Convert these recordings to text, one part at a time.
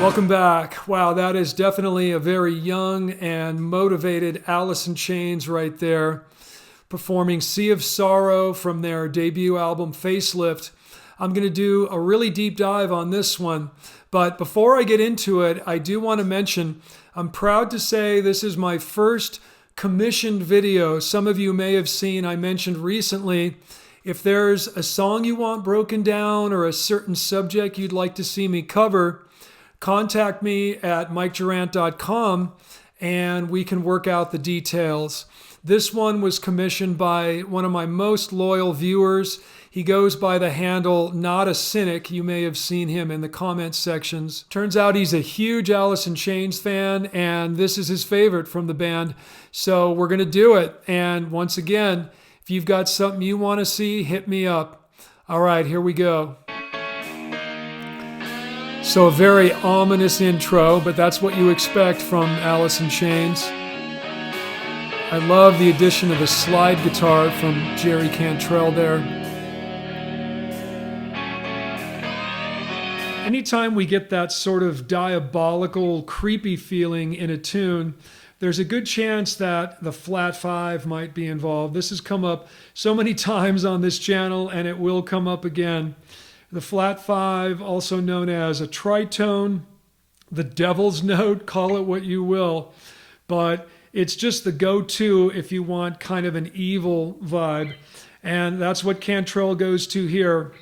Welcome back. Wow, that is definitely a very young and motivated Alice in Chains right there, performing Sea of Sorrow from their debut album Facelift. I'm going to do a really deep dive on this one, but before I get into it, I do want to mention I'm proud to say this is my first commissioned video. Some of you may have seen I mentioned recently if there's a song you want broken down or a certain subject you'd like to see me cover, contact me at mjerant.com and we can work out the details. This one was commissioned by one of my most loyal viewers. He goes by the handle Not a Cynic. You may have seen him in the comments sections. Turns out he's a huge Alice in Chains fan, and this is his favorite from the band. So we're going to do it. And once again, if you've got something you want to see, hit me up. All right, here we go. So a very ominous intro, but that's what you expect from Alice in Chains. I love the addition of the slide guitar from Jerry Cantrell there. Anytime we get that sort of diabolical, creepy feeling in a tune, there's a good chance that the flat five might be involved. This has come up so many times on this channel, and it will come up again. The flat five, also known as a tritone, the devil's note, call it what you will, but it's just the go-to if you want kind of an evil vibe. And that's what Cantrell goes to here.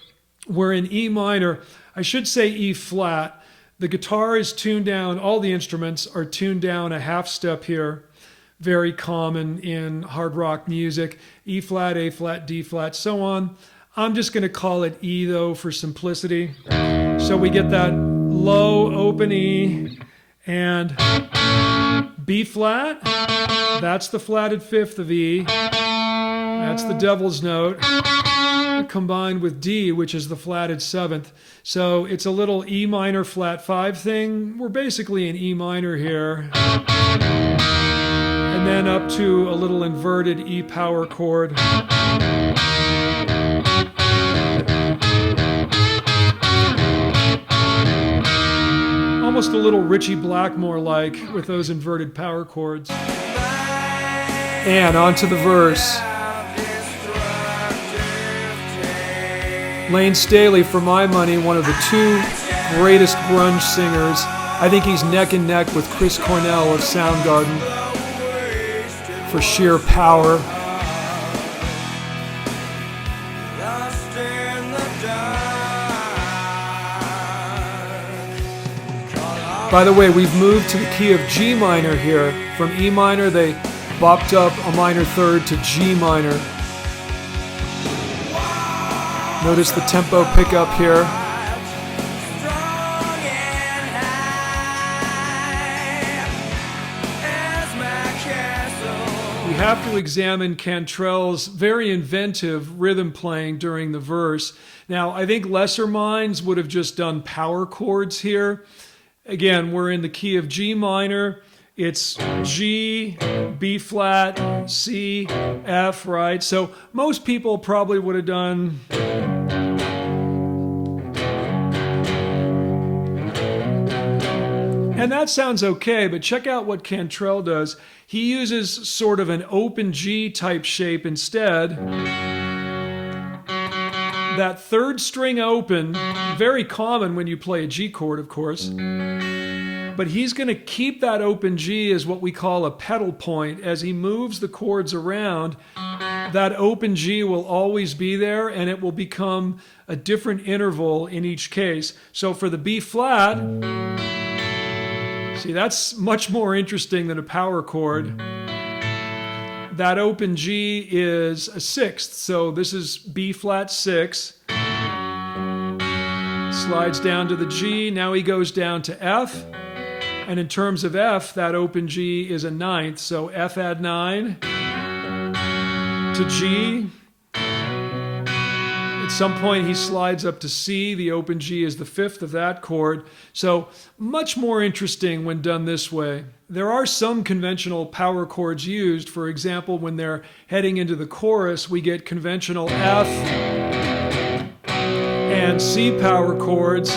We're in E minor. I should say E flat. The guitar is tuned down. All the instruments are tuned down a half step here. Very common in hard rock music. E flat, A flat, D flat, so on. I'm just going to call it E though for simplicity. So we get that low open E and B flat. That's the flatted fifth of E. That's the devil's note. Combined with D, which is the flatted seventh. So it's a little E minor flat five thing. We're basically in E minor here. And then up to a little inverted E power chord. Almost a little Ritchie Blackmore-like with those inverted power chords. And on to the verse. Lane Staley, for my money, one of the two greatest grunge singers. I think he's neck and neck with Chris Cornell of Soundgarden for sheer power. By the way, we've moved to the key of G minor here. From E minor, they bopped up a minor third to G minor. Notice the tempo pickup here. We have to examine Cantrell's very inventive rhythm playing during the verse. Now, I think lesser minds would have just done power chords here. Again, we're in the key of G minor. It's G, B flat, C, F, right? So most people probably would have done... And that sounds okay, but check out what Cantrell does. He uses sort of an open G type shape instead. That third string open, very common when you play a G chord, of course. But he's going to keep that open G as what we call a pedal point. As he moves the chords around, that open G will always be there, and it will become a different interval in each case. So for the B flat, see, that's much more interesting than a power chord. That open G is a sixth, so this is B flat 6. Slides down to the G, now he goes down to F. And in terms of F, that open G is a ninth, so F add 9 to G. At some point he slides up to C, the open G is the fifth of that chord. So much more interesting when done this way. There are some conventional power chords used. For example, when they're heading into the chorus, we get conventional F and C power chords.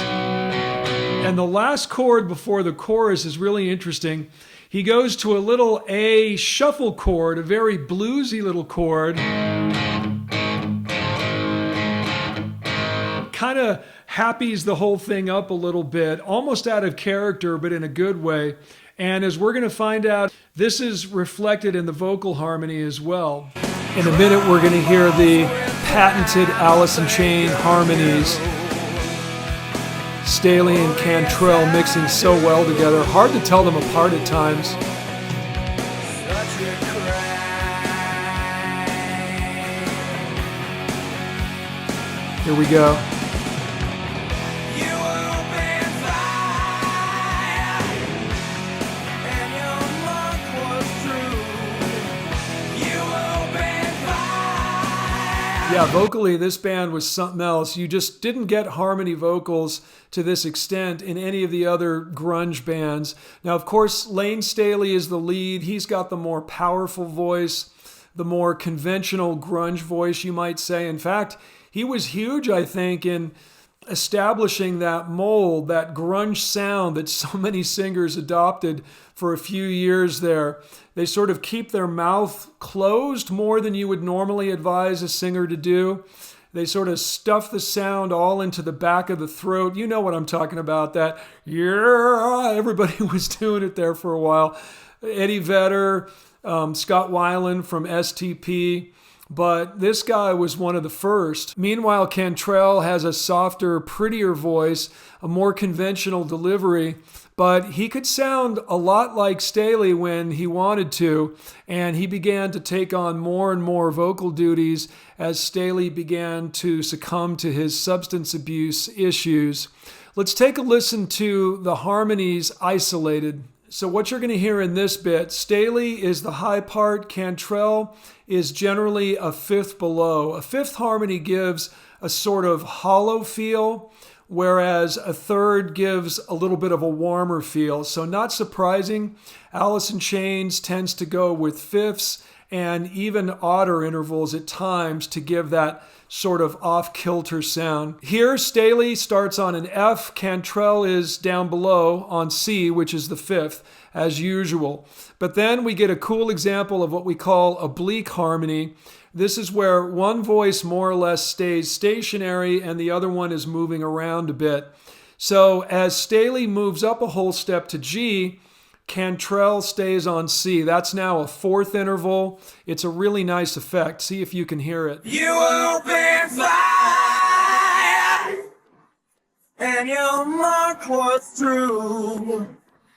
And the last chord before the chorus is really interesting. He goes to a little A shuffle chord, a very bluesy little chord. Kind of happies the whole thing up a little bit, almost out of character, but in a good way. And as we're going to find out, this is reflected in the vocal harmony as well. In a minute, we're going to hear the patented Alice in Chains harmonies. Staley and Cantrell mixing so well together. Hard to tell them apart at times. Here we go. Yeah, vocally, this band was something else. You just didn't get harmony vocals to this extent in any of the other grunge bands. Now, of course, Lane Staley is the lead. He's got the more powerful voice, the more conventional grunge voice, you might say. In fact, he was huge, I think, in establishing that mold, that grunge sound that so many singers adopted for a few years there. They sort of keep their mouth closed more than you would normally advise a singer to do. They sort of stuff the sound all into the back of the throat. You know what I'm talking about, that, yeah, everybody was doing it there for a while. Eddie Vedder, Scott Weiland from STP. But this guy was one of the first. Meanwhile, Cantrell has a softer, prettier voice, a more conventional delivery, but he could sound a lot like Staley when he wanted to, and he began to take on more and more vocal duties as Staley began to succumb to his substance abuse issues. Let's take a listen to the harmonies isolated. So what you're going to hear in this bit, Staley is the high part, Cantrell is generally a fifth below. A fifth harmony gives a sort of hollow feel, whereas a third gives a little bit of a warmer feel. So not surprising, Alice in Chains tends to go with fifths and even odder intervals at times to give that sort of off-kilter sound. Here, Staley starts on an F, Cantrell is down below on C, which is the fifth, as usual. But then we get a cool example of what we call oblique harmony. This is where one voice more or less stays stationary and the other one is moving around a bit. So as Staley moves up a whole step to G, Cantrell stays on C. That's now a fourth interval. It's a really nice effect. See if you can hear it. You open fire, and your mark was true.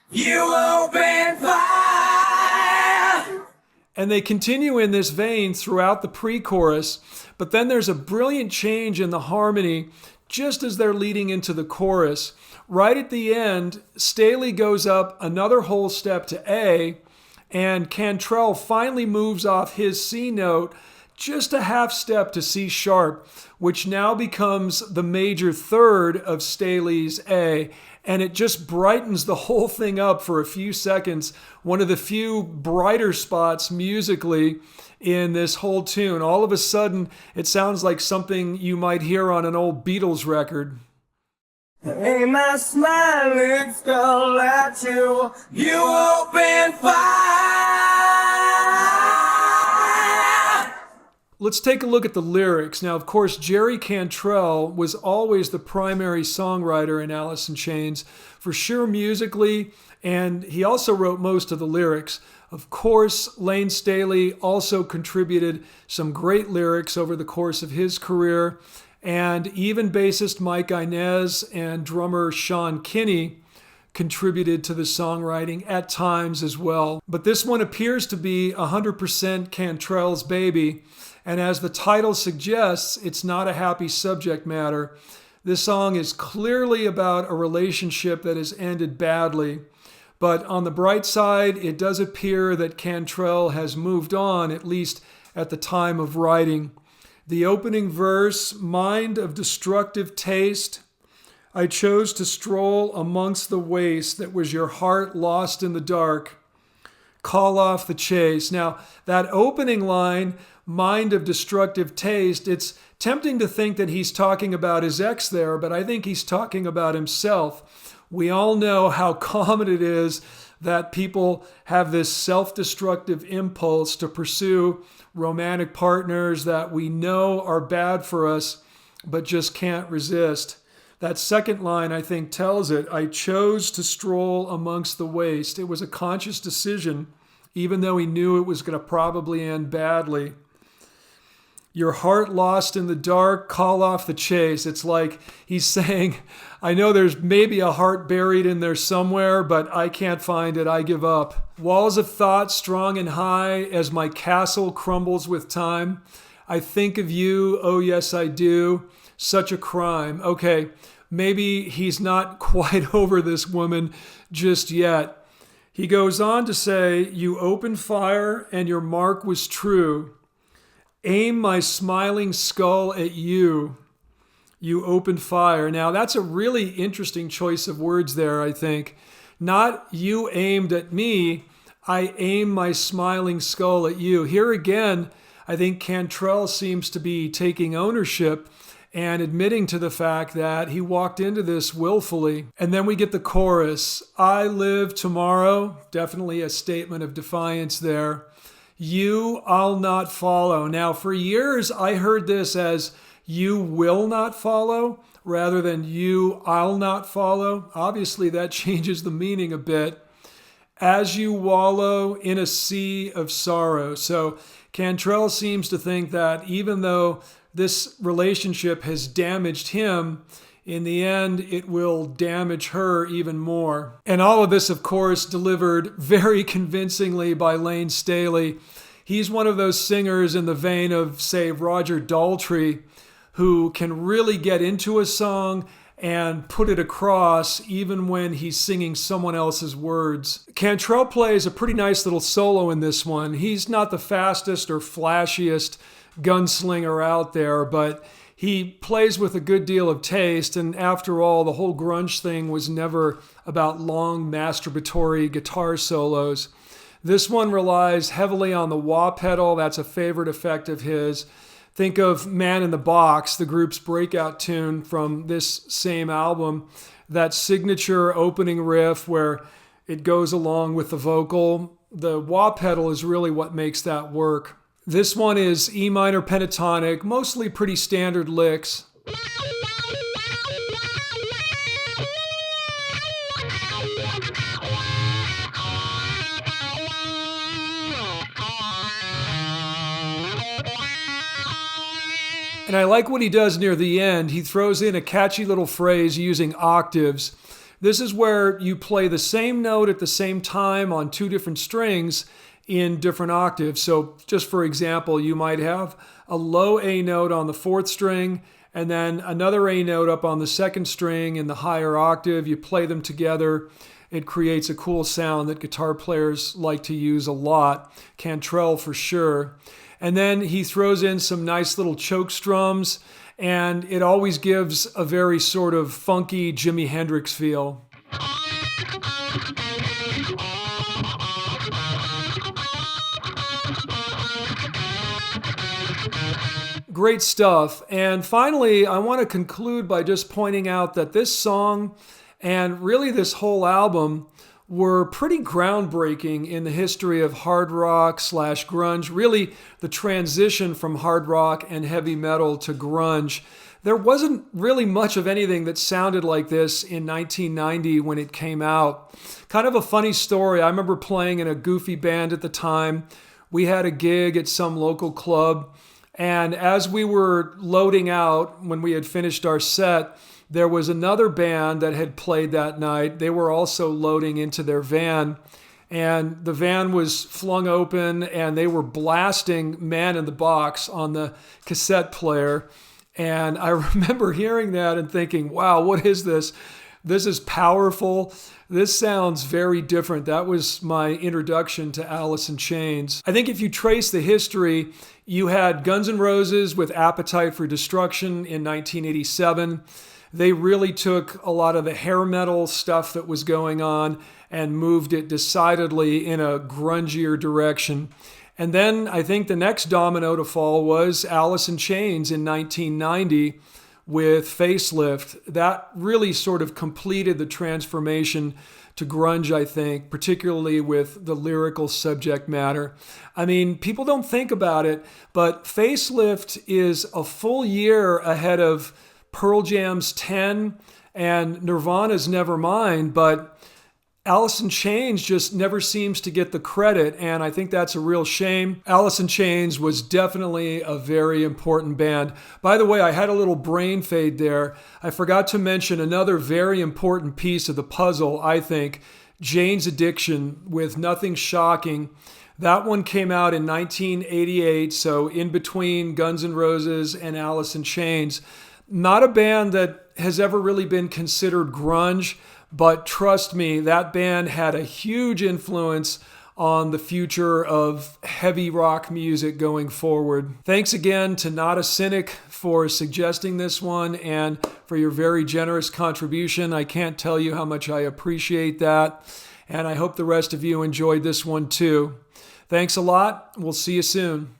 You open fire. And they continue in this vein throughout the pre-chorus, but then there's a brilliant change in the harmony just as they're leading into the chorus. Right at the end, Staley goes up another whole step to A, and Cantrell finally moves off his C note just a half step to C sharp, which now becomes the major third of Staley's A, and it just brightens the whole thing up for a few seconds. One of the few brighter spots musically in this whole tune. All of a sudden, it sounds like something you might hear on an old Beatles record. Hey, my smiling skull at you, you open fire. Let's take a look at the lyrics. Now, of course, Jerry Cantrell was always the primary songwriter in Alice in Chains, for sure musically, and he also wrote most of the lyrics. Of course, Lane Staley also contributed some great lyrics over the course of his career, and even bassist Mike Inez and drummer Sean Kinney contributed to the songwriting at times as well. But this one appears to be 100% Cantrell's baby, and as the title suggests, it's not a happy subject matter. This song is clearly about a relationship that has ended badly. But on the bright side, it does appear that Cantrell has moved on, at least at the time of writing. The opening verse, mind of destructive taste, I chose to stroll amongst the waste that was your heart lost in the dark. Call off the chase. Now, that opening line, mind of destructive taste, it's tempting to think that he's talking about his ex there, but I think he's talking about himself. We all know how common it is that people have this self-destructive impulse to pursue romantic partners that we know are bad for us, but just can't resist. That second line, I think, tells it. I chose to stroll amongst the waste. It was a conscious decision, even though he knew it was going to probably end badly. Your heart lost in the dark, call off the chase. It's like he's saying, I know there's maybe a heart buried in there somewhere, but I can't find it. I give up. Walls of thought strong and high as my castle crumbles with time. I think of you, oh yes I do. Such a crime. Okay, maybe he's not quite over this woman just yet. He goes on to say, you opened fire and your mark was true. Aim my smiling skull at you. You opened fire. Now, that's a really interesting choice of words there, I think. Not you aimed at me, I aim my smiling skull at you. Here again, I think Cantrell seems to be taking ownership and admitting to the fact that he walked into this willfully. And then we get the chorus, I live tomorrow. Definitely a statement of defiance there. You, I'll not follow. Now, for years, I heard this as you will not follow rather than you, I'll not follow. Obviously, that changes the meaning a bit. As you wallow in a sea of sorrow. So Cantrell seems to think that even though this relationship has damaged him, in the end, it will damage her even more. And all of this, of course, delivered very convincingly by Lane Staley. He's one of those singers in the vein of, say, Roger Daltrey, who can really get into a song and put it across even when he's singing someone else's words. Cantrell plays a pretty nice little solo in this one. He's not the fastest or flashiest gunslinger out there, but he plays with a good deal of taste, and after all, the whole grunge thing was never about long masturbatory guitar solos. This one relies heavily on the wah pedal. That's a favorite effect of his. Think of Man in the Box, the group's breakout tune from this same album. That signature opening riff where it goes along with the vocal. The wah pedal is really what makes that work. This one is E minor pentatonic, mostly pretty standard licks. And I like what he does near the end. He throws in a catchy little phrase using octaves. This is where you play the same note at the same time on two different strings in different octaves. So just for example, you might have a low A note on the fourth string and then another A note up on the second string in the higher octave. You play them together. It creates a cool sound that guitar players like to use a lot. Cantrell for sure. And then he throws in some nice little choke strums, and it always gives a very sort of funky Jimi Hendrix feel. Great stuff. And finally, I want to conclude by just pointing out that this song and really this whole album were pretty groundbreaking in the history of hard rock / grunge, really the transition from hard rock and heavy metal to grunge. There wasn't really much of anything that sounded like this in 1990 when it came out. Kind of a funny story. I remember playing in a goofy band at the time. We had a gig at some local club, and as we were loading out, when we had finished our set, there was another band that had played that night. They were also loading into their van, and the van was flung open, and they were blasting Man in the Box on the cassette player. And I remember hearing that and thinking, wow, what is this? This is powerful. This sounds very different. That was my introduction to Alice in Chains. I think if you trace the history, you had Guns N' Roses with Appetite for Destruction in 1987. They really took a lot of the hair metal stuff that was going on and moved it decidedly in a grungier direction. And then I think the next domino to fall was Alice in Chains in 1990, with Facelift, that really sort of completed the transformation to grunge, I think, particularly with the lyrical subject matter. I mean, people don't think about it, but Facelift is a full year ahead of Pearl Jam's 10 and Nirvana's Nevermind, but Alice in Chains just never seems to get the credit, and I think that's a real shame. Alice in Chains was definitely a very important band. By the way, I had a little brain fade there. I forgot to mention another very important piece of the puzzle, I think, Jane's Addiction with Nothing Shocking. That one came out in 1988, so in between Guns N' Roses and Alice in Chains. Not a band that has ever really been considered grunge, but trust me, that band had a huge influence on the future of heavy rock music going forward. Thanks again to Not a Cynic for suggesting this one and for your very generous contribution. I can't tell you how much I appreciate that, and I hope the rest of you enjoyed this one too. Thanks a lot. We'll see you soon.